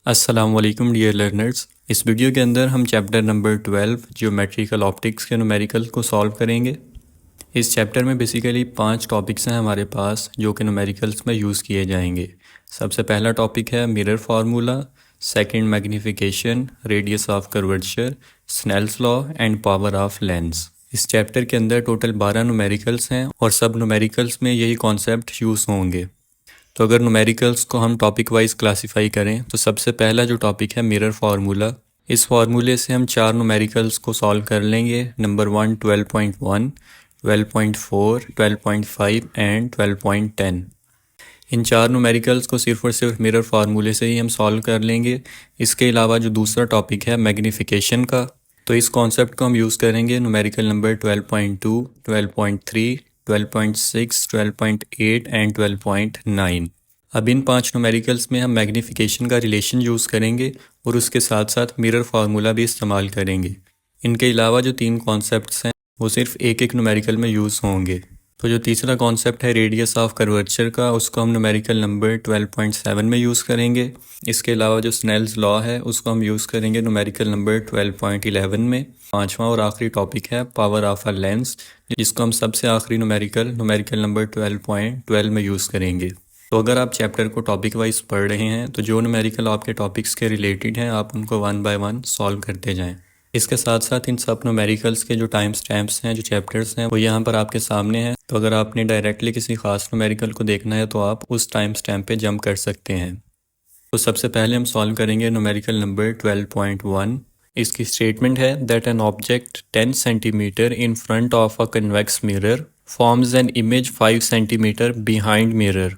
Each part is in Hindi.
अस्सलाम वालेकुम डियर लर्नर्स। इस वीडियो के अंदर हम चैप्टर नंबर 12 ज्योमेट्रिकल ऑप्टिक्स के न्यूमेरिकल को सॉल्व करेंगे। इस चैप्टर में बेसिकली 5 टॉपिक्स हैं हमारे पास जो कि न्यूमेरिकल्स में यूज़ किए जाएंगे। सबसे पहला टॉपिक है mirror formula, second magnification, radius of curvature, Snell's law and power of lens. इस चैप्टर के अंदर टोटल 12 न्यूमेरिकल्स हैं और सब न्यूमेरिकल्स में यही कॉन्सेप्ट यूज़ होंगे। तो अगर न्यूमेरिकल्स को हम टॉपिक वाइज क्लासिफाई करें तो सबसे पहला जो टॉपिक है मिरर फार्मूला। इस फार्मूले से हम 4 न्यूमेरिकल्स को सॉल्व कर लेंगे। Number 1 12.1, 12.4, 12.5 and 12.10। इन 4 न्यूमेरिकल्स को सिर्फ और सिर्फ मिरर फार्मूले से ही हम सॉल्व कर लेंगे। इसके अलावा जो दूसरा टॉपिक है मैग्नीफिकेशन का, तो इस कॉन्सेप्ट को हम यूज़ करेंगे न्यूमेरिकल नंबर 12.2, 12.3, 12.6, 12.8 एंड 12.9। अब इन 5 न्यूमेरिकल्स में हम मैग्नीफिकेशन का रिलेशन यूज़ करेंगे और उसके साथ साथ मिरर फार्मूला भी इस्तेमाल करेंगे। इनके अलावा जो 3 कॉन्सेप्ट्स हैं वो सिर्फ एक एक न्यूमेरिकल में यूज़ होंगे। तो जो तीसरा कॉन्सेप्ट है रेडियस ऑफ कर्वेचर का, उसको हम न्यूमेरिकल नंबर 12.7 में यूज़ करेंगे। इसके अलावा जो स्नेल्स लॉ है उसको हम यूज़ करेंगे न्यूमेरिकल नंबर 12.11 में। पांचवा और आखिरी टॉपिक है पावर ऑफ अ लेंस, जिसको हम सबसे आखिरी न्यूमेरिकल नंबर 12.12 में यूज़ करेंगे। तो अगर आप चैप्टर को टॉपिक वाइज पढ़ रहे हैं तो जो न्यूमेरिकल आपके टॉपिक्स के रिलेटेड हैं आप उनको 1 बाय 1 सॉल्व करते जाएं। इसके साथ साथ इन सब न्यूमेरिकल्स के जो टाइम स्टैम्प्स हैं, जो चैप्टर्स हैं, वो यहाँ पर आपके सामने हैं। तो अगर आपने डायरेक्टली किसी खास न्यूमेरिकल को देखना है तो आप उस टाइम स्टैम्प पे जंप कर सकते हैं। तो सबसे पहले हम सॉल्व करेंगे न्यूमेरिकल नंबर 12.1। इसकी स्टेटमेंट है that an object 10 centimetre in front of a convex mirror forms an image 5 centimetre behind mirror.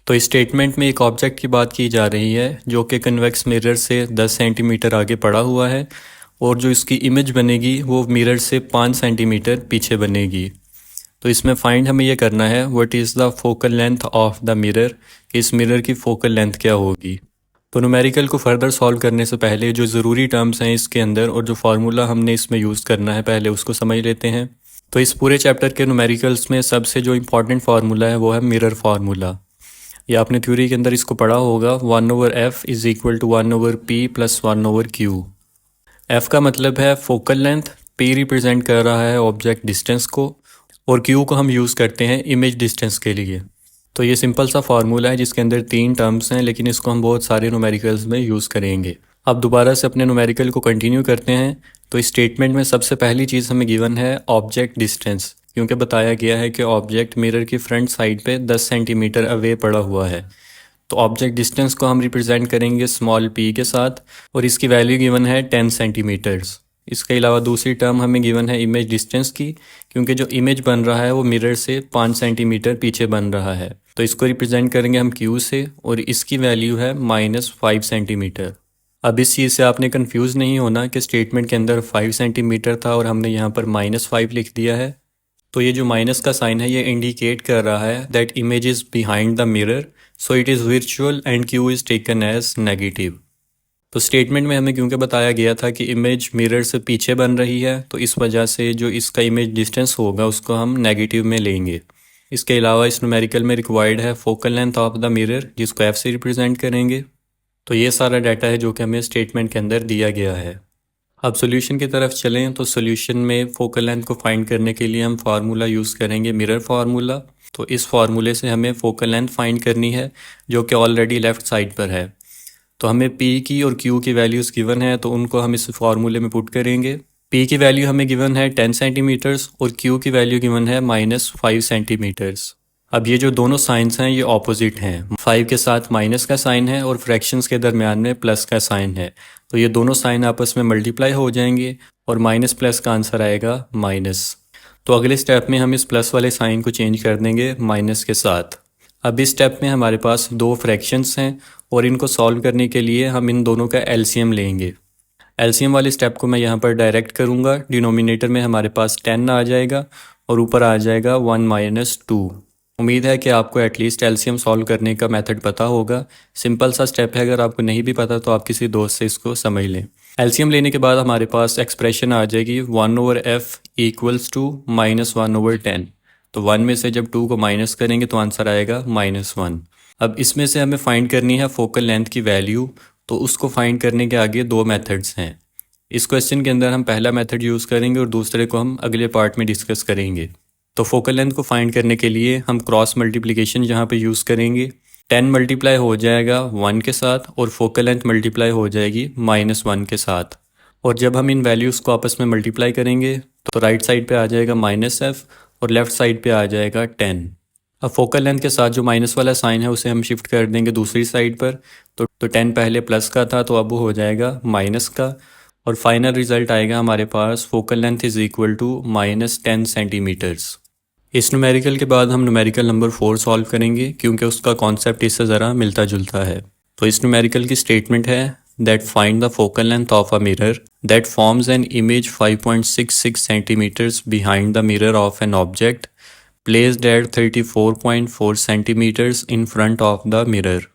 तो इस स्टेटमेंट में एक ऑब्जेक्ट की बात की जा रही है जो कि कन्वेक्स मिरर से 10 सेंटीमीटर आगे पड़ा हुआ है और जो इसकी इमेज बनेगी वो मिरर से 5 सेंटीमीटर पीछे बनेगी। तो इसमें फाइंड हमें ये करना है what is the focal length of the mirror, इस मिरर की फोकल लेंथ क्या होगी। तो न्यूमेरिकल को फर्दर सॉल्व करने से पहले जो ज़रूरी टर्म्स हैं इसके अंदर और जो फार्मूला हमने इसमें यूज़ करना है पहले उसको समझ लेते हैं। तो इस पूरे चैप्टर के न्यूमेरिकल्स में सबसे जो इम्पॉर्टेंट फार्मूला है वो है मिरर फार्मूला। ये आपने थ्योरी के अंदर इसको पढ़ा होगा, 1/f is equal to 1/p plus 1/q। f का मतलब है फोकल लेंथ, p रिप्रेजेंट कर रहा है ऑब्जेक्ट डिस्टेंस को और q को हम यूज़ करते हैं इमेज डिस्टेंस के लिए। तो ये सिंपल सा फार्मूला है जिसके अंदर 3 टर्म्स हैं, लेकिन इसको हम बहुत सारे न्यूमेरिकल्स में यूज़ करेंगे। अब दोबारा से अपने न्यूमेरिकल को कंटिन्यू करते हैं। तो इस स्टेटमेंट में सबसे पहली चीज़ हमें गिवन है ऑब्जेक्ट डिस्टेंस, क्योंकि बताया गया है कि ऑब्जेक्ट मिरर की फ्रंट साइड पे 10 सेंटीमीटर अवे पड़ा हुआ है। तो ऑब्जेक्ट डिस्टेंस को हम रिप्रेजेंट करेंगे स्मॉल p के साथ और इसकी वैल्यू गिवन है 10 सेंटीमीटर्स। इसके अलावा दूसरी टर्म हमें गिवन है इमेज डिस्टेंस की, क्योंकि जो इमेज बन रहा है वो मिरर से 5 सेंटीमीटर पीछे बन रहा है। तो इसको रिप्रेजेंट करेंगे हम q से और इसकी वैल्यू है -5 सेंटीमीटर। अब इस चीज़ से आपने कंफ्यूज नहीं होना कि स्टेटमेंट के अंदर 5 सेंटीमीटर था और हमने यहाँ पर -5 लिख दिया है। तो ये जो माइनस का साइन है ये इंडिकेट कर रहा है that image is behind the mirror, so it is virtual and q is taken as negative. तो स्टेटमेंट में हमें क्योंकि बताया गया था कि इमेज मिरर से पीछे बन रही है, तो इस वजह से जो इसका इमेज डिस्टेंस होगा उसको हम नेगेटिव में लेंगे। इसके अलावा इस न्यूमेरिकल में रिक्वायर्ड है focal length of the mirror, जिसको f से रिप्रेजेंट करेंगे। तो ये सारा डाटा है जो कि हमें स्टेटमेंट के अंदर दिया गया है। अब सॉल्यूशन की तरफ चलें तो सॉल्यूशन में फोकल लेंथ को फाइंड करने के लिए हम फार्मूला यूज़ करेंगे मिरर फार्मूला। तो इस फार्मूले से हमें फोकल लेंथ फाइंड करनी है जो कि ऑलरेडी लेफ़्ट साइड पर है। तो हमें p की और q की वैल्यूज़ गिवन है तो उनको हम इस फार्मूले में पुट करेंगे। p की वैल्यू हमें गिवन है 10 सेंटीमीटर्स और q की वैल्यू गिवन है -5 सेंटीमीटर्स। अब ये जो दोनों साइंस हैं ये ऑपोजिट हैं, 5 के साथ माइनस का साइन है और फ्रैक्शंस के दरमियान में प्लस का साइन है। तो ये दोनों साइन आपस में मल्टीप्लाई हो जाएंगे और माइनस प्लस का आंसर आएगा माइनस। तो अगले स्टेप में हम इस प्लस वाले साइन को चेंज कर देंगे माइनस के साथ। अब इस स्टेप में हमारे पास 2 फ्रैक्शंस हैं और इनको सॉल्व करने के लिए हम इन दोनों का एलसीएम लेंगे। एलसीएम वाले स्टेप को मैं यहाँ पर डायरेक्ट करूँगा। डिनोमिनेटर में हमारे पास 10 आ जाएगा और ऊपर आ जाएगा 1 - 2। उम्मीद है कि आपको एटलीस्ट एलसीएम सॉल्व करने का मेथड पता होगा। सिंपल सा स्टेप है, अगर आपको नहीं भी पता तो आप किसी दोस्त से इसको समझ लें। एलसीएम लेने के बाद हमारे पास एक्सप्रेशन आ जाएगी 1/f इक्वल्स टू -1/10। तो 1 में से जब 2 को माइनस करेंगे तो आंसर आएगा -1। अब इसमें से हमें फाइंड करनी है फोकल लेंथ की वैल्यू तो उसको फाइंड करने के आगे दो मेथड्स हैं। इस क्वेश्चन के अंदर हम पहला मेथड यूज़ करेंगे और दूसरे को हम अगले पार्ट में डिस्कस करेंगे। तो फोकल लेंथ को फाइंड करने के लिए हम क्रॉस मल्टीप्लिकेशन यहाँ पे यूज़ करेंगे। 10 मल्टीप्लाई हो जाएगा 1 के साथ और फोकल लेंथ मल्टीप्लाई हो जाएगी -1 के साथ। और जब हम इन वैल्यूज़ को आपस में मल्टीप्लाई करेंगे तो राइट साइड पे आ जाएगा -f और लेफ़्ट साइड पे आ जाएगा 10। अब फोकल लेंथ के साथ जो माइनस वाला साइन है उसे हम शिफ्ट कर देंगे दूसरी साइड पर। तो 10 पहले प्लस का था तो अब वो हो जाएगा माइनस का, और फाइनल रिजल्ट आएगा हमारे पास focal length is equal to -10 centimetres. इस न्यूमेरिकल के बाद हम न्यूमेरिकल नंबर 4 सॉल्व करेंगे क्योंकि उसका कॉन्सेप्ट इससे ज़रा मिलता जुलता है। तो इस न्यूमेरिकल की स्टेटमेंट है that find the focal length of a mirror that forms an image 5.66 centimetres behind the mirror of an object placed at 34.4 centimetres in front of the mirror.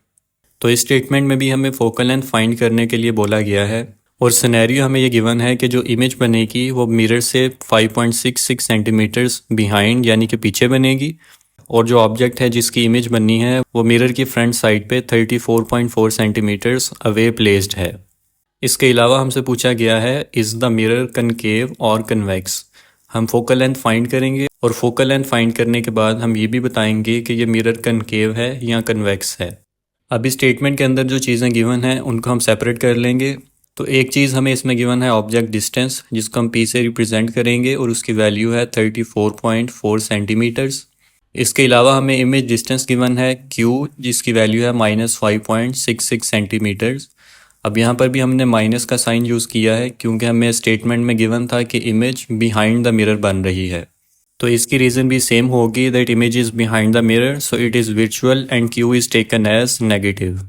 तो इस स्टेटमेंट में भी हमें फोकल लेंथ फाइंड करने के लिए बोला गया है और सिनेरियो हमें ये गिवन है कि जो इमेज बनेगी वो मिरर से 5.66 सेंटीमीटर्स बिहाइंड यानी कि पीछे बनेगी, और जो ऑब्जेक्ट है जिसकी इमेज बननी है वो मिरर की फ्रंट साइड पे 34.4 सेंटीमीटर्स अवे प्लेस्ड है। इसके अलावा हमसे पूछा गया है इज़ द मिरर कनकेव और कन्वेक्स। हम फोकल लेंथ फाइंड करेंगे और फोकल लेंथ फाइंड करने के बाद हम ये भी बताएंगे कि ये मिरर कनकेव है या कन्वेक्स है। अभी स्टेटमेंट के अंदर जो चीज़ें गिवन हैं उनको हम सेपरेट कर लेंगे। तो एक चीज़ हमें इसमें गिवन है ऑब्जेक्ट डिस्टेंस, जिसको हम पी से रिप्रेजेंट करेंगे और उसकी वैल्यू है 34.4 सेंटीमीटर्स। इसके अलावा हमें इमेज डिस्टेंस गिवन है क्यू, जिसकी वैल्यू है -5.66 सेंटीमीटर्स। अब यहाँ पर भी हमने माइनस का साइन यूज़ किया है क्योंकि हमें स्टेटमेंट में गिवन था कि इमेज बिहाइंड द मिरर बन रही है। तो इसकी रीज़न भी सेम होगी that image is behind the mirror so it is virtual and Q is taken as negative.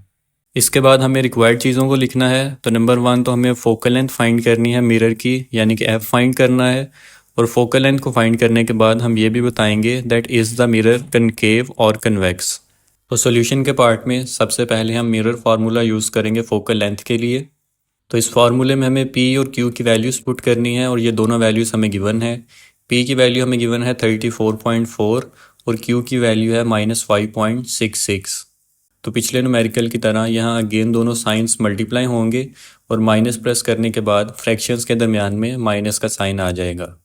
इसके बाद हमें रिक्वायर्ड चीज़ों को लिखना है। तो नंबर 1 तो हमें फोकल लेंथ फाइंड करनी है मिरर की, यानी कि एफ फाइंड करना है। और फोकल लेंथ को फाइंड करने के बाद हम ये भी बताएंगे that is the mirror concave और कन्वेक्स। तो सॉल्यूशन के पार्ट में सबसे पहले हम मिरर फार्मूला यूज़ करेंगे फोकल लेंथ के लिए। तो इस फार्मूले में हमें पी और क्यू की वैल्यूज़ पुट करनी है और ये दोनों वैल्यूज़ हमें गिवन है। पी की वैल्यू हमें गिवन है 34.4 और क्यू की वैल्यू है -5.66। तो पिछले न्यूमेरिकल की तरह यहाँ अगेन दोनों साइंस मल्टीप्लाई होंगे और माइनस प्रेस करने के बाद फ्रैक्शंस के दरमियान में माइनस का साइन आ जाएगा।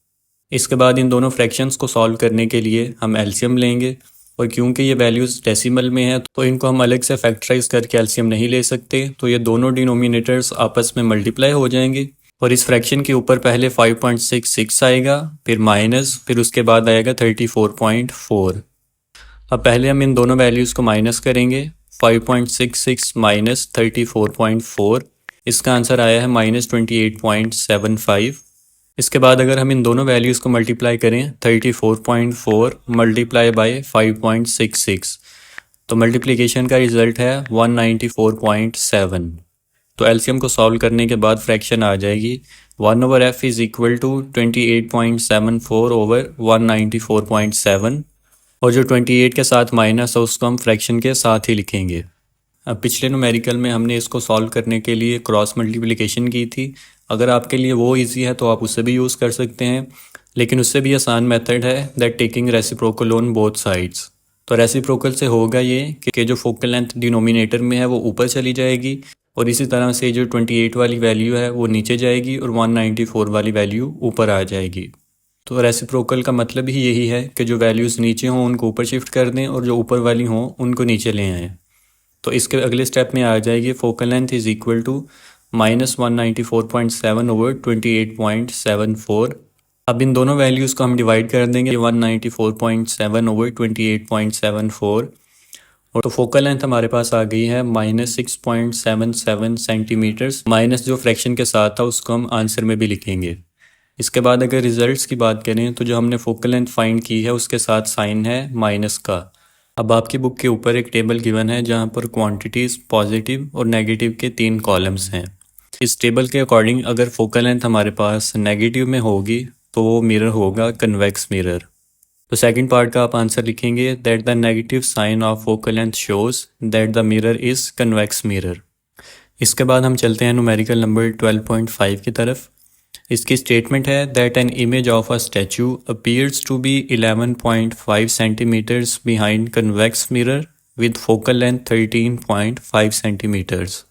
इसके बाद इन दोनों फ्रैक्शंस को सॉल्व करने के लिए हम एलसीएम लेंगे, और क्योंकि ये वैल्यूज़ डेसिमल में है तो इनको हम अलग से फैक्टराइज करके एलसीएम नहीं ले सकते, तो ये दोनों डिनोमिनेटर्स आपस में मल्टीप्लाई हो जाएंगे और इस फ्रैक्शन के ऊपर पहले 5.66 आएगा, फिर माइनस, फिर उसके बाद आएगा 34.4। अब पहले हम इन दोनों वैल्यूज़ को माइनस करेंगे। 5.66 माइनस 34.4, इसका आंसर आया है -28.75। इसके बाद अगर हम इन दोनों वैल्यूज़ को मल्टीप्लाई करें 34.4 मल्टीप्लाई बाय 5.66, तो मल्टीप्लिकेशन का रिज़ल्ट है 194.7। तो एलसीएम को सॉल्व करने के बाद फ्रैक्शन आ जाएगी 1/f is equal to 28.74 over 194.7, और जो 28 के साथ माइनस है उसको हम फ्रैक्शन के साथ ही लिखेंगे। अब पिछले न्यूमेरिकल में हमने इसको सॉल्व करने के लिए क्रॉस मल्टीप्लिकेशन की थी। अगर आपके लिए वो इजी है तो आप उससे भी यूज़ कर सकते हैं, लेकिन उससे भी आसान मेथड है that taking reciprocal on both sides. तो रेसिप्रोकल से होगा ये कि जो फोकल लेंथ डिनोमिनेटर में है वो ऊपर चली जाएगी और इसी तरह से जो 28 वाली वैल्यू है वो नीचे जाएगी और 194 वाली वैल्यू ऊपर आ जाएगी। तो रेसिप्रोकल का मतलब ही यही है कि जो वैल्यूज़ नीचे हों उनको ऊपर शिफ्ट कर दें और जो ऊपर वाली हों उनको नीचे ले आएँ। तो इसके अगले स्टेप में आ जाएगी focal length is equal to -194.7 over 28.74। अब इन दोनों वैल्यूज़ को हम डिवाइड कर देंगे 194.7 ओवर 28.74, और तो फोकल लेंथ हमारे पास आ गई है -6.77 सेंटीमीटर्स। माइनस जो फ्रैक्शन के साथ था उसको हम आंसर में भी लिखेंगे। इसके बाद अगर रिजल्ट्स की बात करें तो जो हमने फोकल लेंथ फाइंड की है उसके साथ साइन है माइनस का। अब आपकी बुक के ऊपर एक टेबल गिवन है जहां पर क्वांटिटीज़ पॉजिटिव और नेगेटिव के 3 कॉलम्स हैं। इस टेबल के अकॉर्डिंग अगर फोकल लेंथ हमारे पास नेगेटिव में होगी तो वो मिरर होगा कन्वेक्स मिरर। तो सेकंड पार्ट का आप आंसर लिखेंगे that the negative sign of focal length shows that the mirror is convex mirror. इसके बाद हम चलते हैं न्यूमेरिकल नंबर 12.5 की तरफ। इसकी स्टेटमेंट है that an image of a statue appears to be 11.5 centimetres behind convex mirror with focal length 13.5 centimetres.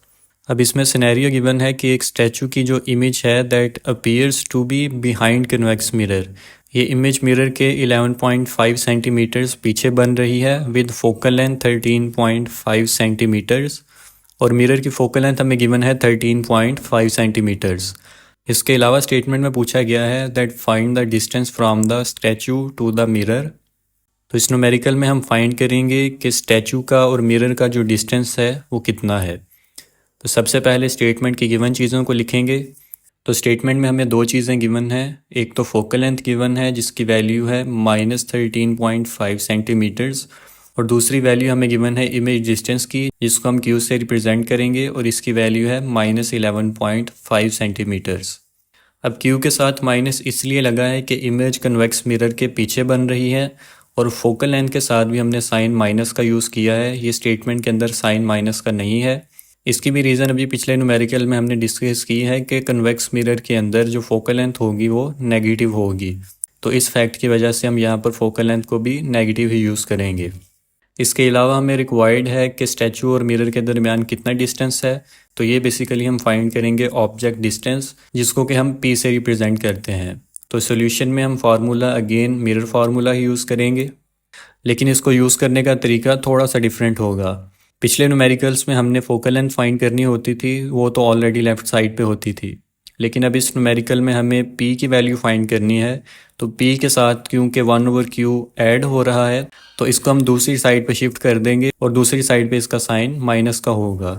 अब इसमें सिनेरियो गिवन है कि एक स्टैचू की जो इमेज है that appears to be behind convex mirror, ये इमेज मिरर के 11.5 सेंटीमीटर्स पीछे बन रही है विद फोकल लेंथ 13.5 सेंटीमीटर्स, और मिरर की फोकल लेंथ हमें गिवन है 13.5 सेंटीमीटर्स। इसके अलावा स्टेटमेंट में पूछा गया है that find the distance from the statue to the mirror. तो इस न्यूमेरिकल में हम फाइंड करेंगे कि स्टैचू का और मिरर का जो डिस्टेंस है वो कितना है। तो सबसे पहले स्टेटमेंट की गिवन चीज़ों को लिखेंगे। तो स्टेटमेंट में हमें दो चीज़ें गिवन है, एक तो फोकल लेंथ गिवन है जिसकी वैल्यू है -13.5 सेंटीमीटर्स, और दूसरी वैल्यू हमें गिवन है इमेज डिस्टेंस की जिसको हम क्यू से रिप्रेजेंट करेंगे और इसकी वैल्यू है -11.5 सेंटीमीटर्स। अब क्यू के साथ माइनस इसलिए लगा है कि इमेज कन्वेक्स मिरर के पीछे बन रही है, और फोकल लेंथ के साथ भी हमने साइन माइनस का यूज़ किया है, ये स्टेटमेंट के अंदर साइन माइनस का नहीं है। इसकी भी रीज़न अभी पिछले न्यूमेरिकल में हमने डिस्कस की है कि कन्वेक्स मिरर के अंदर जो फोकल लेंथ होगी वो नेगेटिव होगी, तो इस फैक्ट की वजह से हम यहाँ पर फोकल लेंथ को भी नेगेटिव ही यूज़ करेंगे। इसके अलावा हमें रिक्वायर्ड है कि स्टैचू और मिरर के दरमियान कितना डिस्टेंस है, तो ये बेसिकली हम फाइंड करेंगे ऑब्जेक्ट डिस्टेंस जिसको कि हम पी से रिप्रेजेंट करते हैं। तो सॉल्यूशन में हम फार्मूला अगेन मिरर फार्मूला ही यूज़ करेंगे, लेकिन इसको यूज़ करने का तरीका थोड़ा सा डिफरेंट होगा। पिछले न्यूमेरिकल्स में हमने फोकल लेंथ फाइंड करनी होती थी, वो तो ऑलरेडी लेफ़्ट साइड पे होती थी, लेकिन अब इस न्यूमेरिकल में हमें p की वैल्यू फाइंड करनी है। तो p के साथ क्योंकि 1/q ऐड हो रहा है तो इसको हम दूसरी साइड पे शिफ्ट कर देंगे और दूसरी साइड पे इसका साइन माइनस का होगा।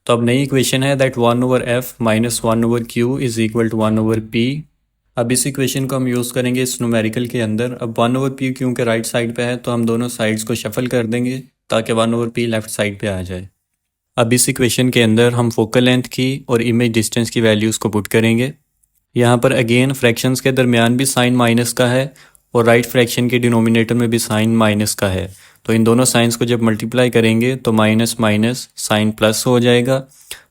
तो अब नई इक्वेशन है that 1/f minus 1/q is equal to 1/p। अब इस इक्वेशन को हम यूज़ करेंगे इस न्यूमेरिकल के अंदर। अब 1/p क्योंकि राइट साइड पे है तो हम दोनों साइड्स को शफल कर देंगे ताकि 1/p लेफ्ट साइड पे आ जाए। अब इस इक्वेशन के अंदर हम फोकल लेंथ की और इमेज डिस्टेंस की वैल्यूज़ को पुट करेंगे। यहाँ पर अगेन फ्रैक्शंस के दरमियान भी साइन माइनस का है और राइट फ्रैक्शन के डिनोमिनेटर में भी साइन माइनस का है, तो इन दोनों साइंस को जब मल्टीप्लाई करेंगे तो माइनस माइनस साइन प्लस हो जाएगा,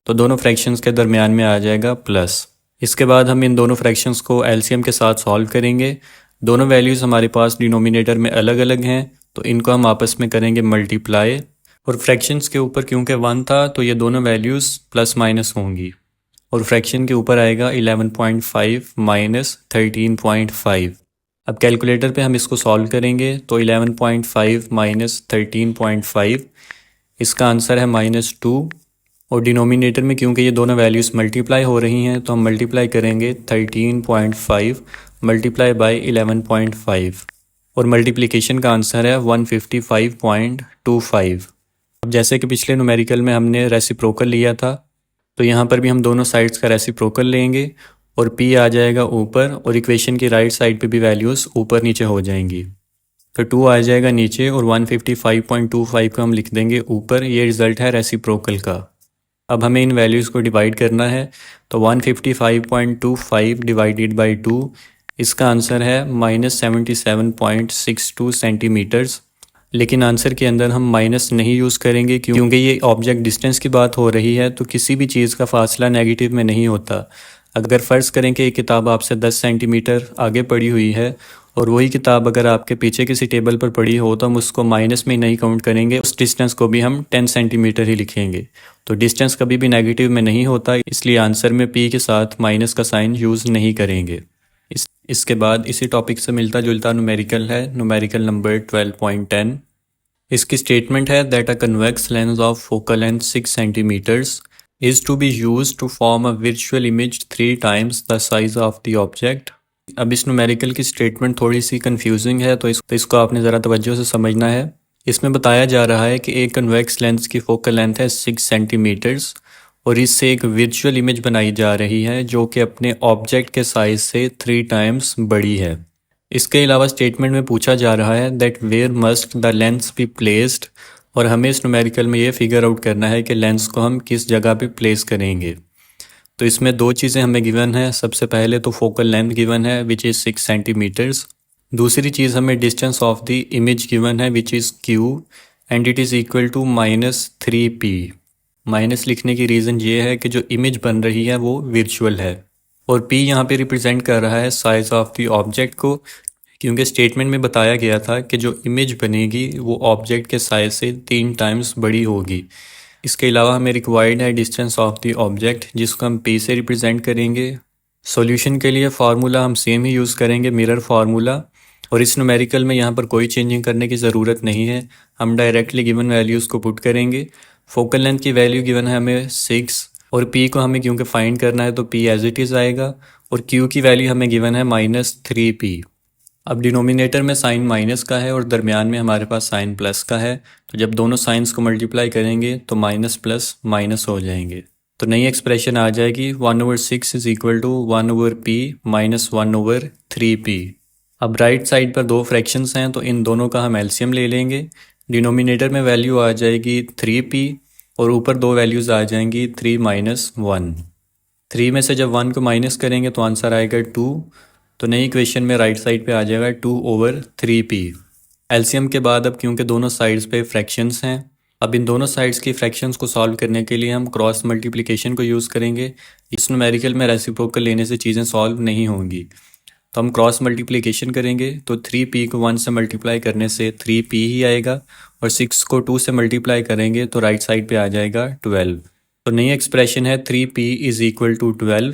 तो दोनों फ्रैक्शंस के दरमियान में आ जाएगा प्लस। इसके बाद हम इन दोनों फ्रैक्शंस को एलसीएम के साथ सॉल्व करेंगे। दोनों वैल्यूज़ हमारे पास डिनोमिनेटर में अलग अलग हैं तो इनको हम आपस में करेंगे मल्टीप्लाई, और फ्रैक्शंस के ऊपर क्योंकि 1 था तो ये दोनों वैल्यूज़ प्लस माइनस होंगी, और फ्रैक्शन के ऊपर आएगा 11.5 माइनस 13.5। अब कैलकुलेटर पे हम इसको सॉल्व करेंगे तो 11.5 माइनस 13.5 इसका आंसर है -2, और डिनोमिनेटर में क्योंकि ये दोनों वैल्यूज़ मल्टीप्लाई हो रही हैं तो हम मल्टीप्लाई करेंगे 13.5 मल्टीप्लाई बाई 11.5, और मल्टीप्लिकेशन का आंसर है 155.25। अब जैसे कि पिछले न्यूमेरिकल में हमने रेसिप्रोकल लिया था तो यहाँ पर भी हम दोनों साइड्स का रेसिप्रोकल लेंगे और p आ जाएगा ऊपर, और इक्वेशन की राइट साइड पे भी वैल्यूज़ ऊपर नीचे हो जाएंगी, तो 2 आ जाएगा नीचे और 155.25 को हम लिख देंगे ऊपर। ये रिज़ल्ट है रेसिप्रोकल का। अब हमें इन वैल्यूज़ को डिवाइड करना है, तो 155.25 डिवाइडेड बाई 2 इसका आंसर है -77.62 सेंटीमीटर्स। लेकिन आंसर के अंदर हम माइनस नहीं यूज़ करेंगे क्योंकि ये ऑब्जेक्ट डिस्टेंस की बात हो रही है, तो किसी भी चीज़ का फासला नेगेटिव में नहीं होता। अगर फ़र्ज़ करें कि एक किताब आपसे 10 सेंटीमीटर आगे पड़ी हुई है और वही किताब अगर आपके पीछे किसी टेबल पर पड़ी हो तो हम उसको माइनस में नहीं काउंट करेंगे, उस डिस्टेंस को भी हम 10 सेंटीमीटर ही लिखेंगे। तो डिस्टेंस कभी भी नेगेटिव में नहीं होता, इसलिए आंसर में p के साथ माइनस का साइन यूज़ नहीं करेंगे। इसके बाद इसी टॉपिक से मिलता जुलता न्यूमेरिकल है, न्यूमेरिकल नंबर 12.10। इसकी स्टेटमेंट है that a convex lens of focal length 6 centimetres is to be use to form a virtual image 3 times the size of the object. अब इस न्यूमेरिकल की स्टेटमेंट थोड़ी सी कंफ्यूजिंग है, तो इसको आपने ज़रा तवज्जो से समझना है। इसमें बताया जा रहा है कि एक कन्वेक्स लेंस की फोकल लेंथ है 6 सेंटीमीटर्स और इससे एक विर्चुअल इमेज बनाई जा रही है जो कि अपने ऑब्जेक्ट के साइज से 3 टाइम्स बड़ी है। इसके अलावा स्टेटमेंट में पूछा जा रहा है that where must the lens be placed, और हमें इस न्यूमेरिकल में ये फिगर आउट करना है कि लेंस को हम किस जगह पे प्लेस करेंगे। तो इसमें दो चीज़ें हमें गिवन है। सबसे पहले तो फोकल लेंथ गिवन है विच इज़ 6 सेंटीमीटर्स। दूसरी चीज़ हमें distance of the image given है which is q and it is equal to -3p। Minus लिखने की रीज़न ये है कि जो इमेज बन रही है वो वर्चुअल है, और p यहाँ पे रिप्रेजेंट कर रहा है साइज़ ऑफ द ऑब्जेक्ट को, क्योंकि स्टेटमेंट में बताया गया था कि जो इमेज बनेगी वो ऑब्जेक्ट के साइज़ से 3 टाइम्स बड़ी होगी। इसके अलावा हमें रिक्वायर्ड है डिस्टेंस ऑफ द ऑब्जेक्ट, जिसको हम p से रिप्रेजेंट करेंगे। सॉल्यूशन के लिए फार्मूला हम सेम ही यूज़ करेंगे, मिरर फार्मूला। और इस न्यूमेरिकल में यहाँ पर कोई चेंजिंग करने की ज़रूरत नहीं है, हम डायरेक्टली गिवन वैल्यूज़ को पुट करेंगे। फोकल लेंथ की वैल्यू गिवन है हमें 6, और p को हमें क्योंकि फाइंड करना है तो p एज इट इज़ आएगा, और q की वैल्यू हमें गिवन है -3p। अब डिनोमिनेटर में साइन माइनस का है और दरमियान में हमारे पास साइन प्लस का है, तो जब दोनों साइंस को मल्टीप्लाई करेंगे तो माइनस प्लस माइनस हो जाएंगे। तो नई एक्सप्रेशन आ जाएगी 1/6 is equal to 1/p minus 1/3p। अब राइट साइड पर दो फ्रैक्शंस हैं, तो इन दोनों का हम एलसीएम ले लेंगे। डिनोमिनेटर में वैल्यू आ जाएगी 3p और ऊपर दो वैल्यूज़ आ जाएंगी 3 - 1। 3 में से जब 1 को माइनस करेंगे तो आंसर आएगा 2। तो नई इक्वेशन में राइट साइड पे आ जाएगा 2/3p। एलसीएम के बाद अब क्योंकि दोनों साइड्स पे फ्रैक्शंस हैं, अब इन दोनों साइड्स की फ्रैक्शंस को सॉल्व करने के लिए हम क्रॉस मल्टीप्लिकेशन को यूज़ करेंगे। इस न्यूमेरिकल में रेसिप्रोकल लेने से चीज़ें सॉल्व नहीं होंगी, तो हम क्रॉस मल्टीप्लिकेशन करेंगे। तो 3p को 1 से मल्टीप्लाई करने से 3p ही आएगा, और 6 को 2 से मल्टीप्लाई करेंगे तो राइट साइड पे आ जाएगा 12। तो नई एक्सप्रेशन है 3p इज़ इक्वल टू 12।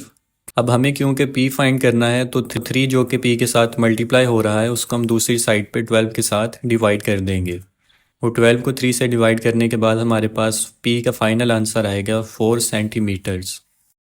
अब हमें क्योंकि p फाइंड करना है, तो 3 जो कि p के साथ मल्टीप्लाई हो रहा है उसको हम दूसरी साइड पे 12 के साथ डिवाइड कर देंगे, और 12 को 3 से डिवाइड करने के बाद हमारे पास p का फाइनल आंसर आएगा 4 सेंटीमीटर्स।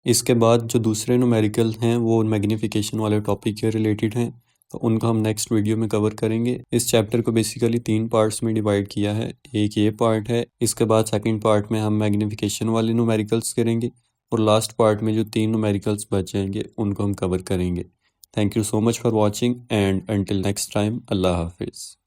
इसके बाद जो दूसरे न्यूमेरिकल हैं वो मैग्नीफिकेशन वाले टॉपिक के रिलेटेड हैं, तो उनको हम नेक्स्ट वीडियो में कवर करेंगे। इस चैप्टर को बेसिकली 3 पार्ट्स में डिवाइड किया है। एक ये पार्ट है, इसके बाद सेकंड पार्ट में हम मैग्नीफिकेशन वाले न्यूमेरिकल्स करेंगे, और लास्ट पार्ट में जो 3 न्यूमेरिकल्स बच जाएंगे उनको हम कवर करेंगे। Thank you so much for watching and until next time, अल्लाह हाफिज़।